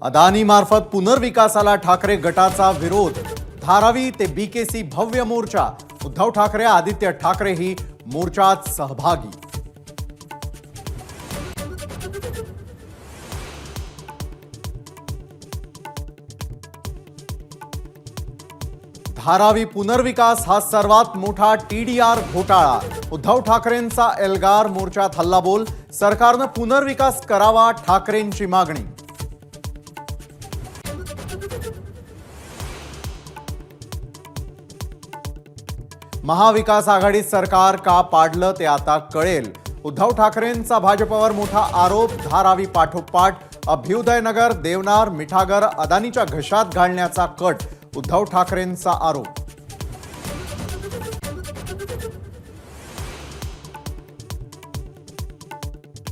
अदानी मार्फत पुनर्विकासाला ठाकरे गटाचा विरोध। धारावी ते बीकेसी भव्य मोर्चा। उद्धव ठाकरे आदित्य ठाकरे ही मोर्चात सहभागी। धारावी पुनर्विकास हा सर्वात मोठा टीडीआर घोटाळा। उद्धव ठाकरेंचा एल्गार मोर्चात हल्लाबोल। सरकारने पुनर्विकास करावा ठाकरेंची मागणी। महाविकास आघाडी सरकार का पाडलं ते आता कळेल। उद्धव ठाकरेंचा भाजपवर मोठा आरोप। धारावी पाठोपाठ अभ्युदयनगर, देवनार, मिठागर अदानीच्या घशात घालण्याचा कट। उद्धव ठाकरेंचा आरोप।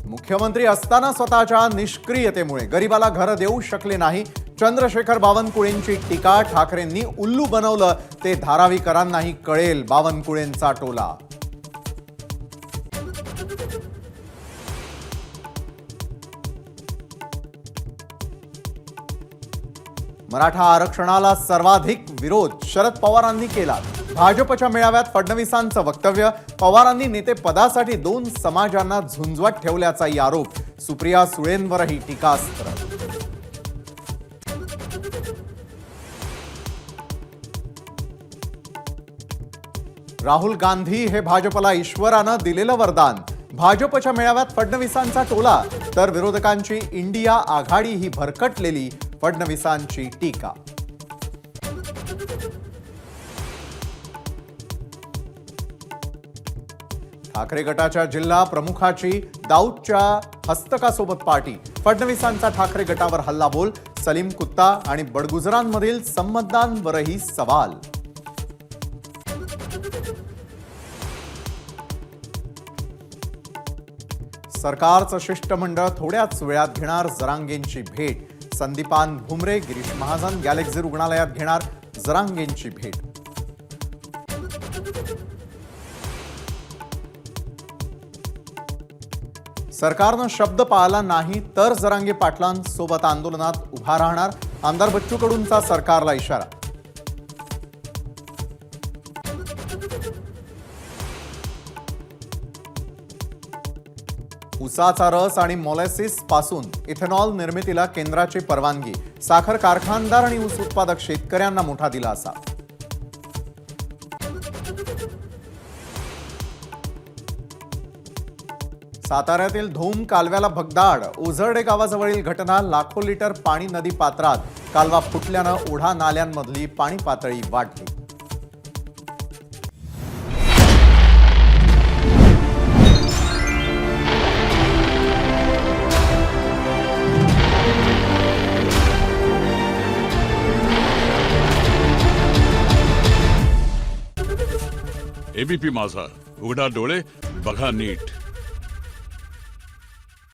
मुख्यमंत्री असताना स्वतःच्या निष्क्रियतेमुळे गरिबाला घर देऊ शकले नाही। चंद्रशेखर बावनकुळेंची टीका। ठाकरेंनी उल्लू बनवलं ते धारावीकरांनाही कळेल। बावनकुळेंचा टोला। मराठा आरक्षणाला सर्वाधिक विरोध शरद पवारांनी केला। भाजपच्या मेळाव्यात फडणवीसांचं वक्तव्य। पवारांनी नेते पदासाठी दोन समाजांना झुंजवत ठेवल्याचाही आरोप। सुप्रिया सुळेंवरही टीकास्त्र। राहुल गांधी हे भाजपला ईश्वरानं दिलेलं वरदान। भाजपच्या मेळाव्यात फडणवीसांचा टोला तर विरोधकांची इंडिया आघाडी ही भरकटलेली। फडणवीसांची टीका। ठाकरे गटाच्या जिल्हा प्रमुखाची दाऊदच्या हस्तकासोबत पार्टी। फडणवीसांचा ठाकरे गटावर हल्लाबोल। सलीम कुत्ता आणि बडगुजरांमधील संबंधांवरही सवाल। सरकारचं शिष्टमंडळ थोड्याच वेळात घेणार जरांगेंची भेट। संदीपान भुमरे, गिरीश महाजन गॅलेक्सी रुग्णालयात घेणार जरांगेंची भेट। सरकारनं शब्द पाळला नाही तर जरांगे पाटलांसोबत आंदोलनात उभा राहणार। आमदार बच्चू कडूंचा सरकारला इशारा। ऊसाचा रस आणि मोलॅसिस पासून इथेनॉल निर्मितीला केंद्राची परवानगी। साखर कारखानदार आणि ऊस उत्पादक शेतकऱ्यांना मोठा दिलासा। साताऱ्यातील धूम कालव्याला भगदाड। ओझरडे गावाजवळील घटना। लाखो लिटर पाणी नदी पात्रात। कालवा फुटल्यानं ओढा नाल्यांमधली पाणी पातळी वाढली। एबीपी माझा, उघडा डोळे बघा नीट।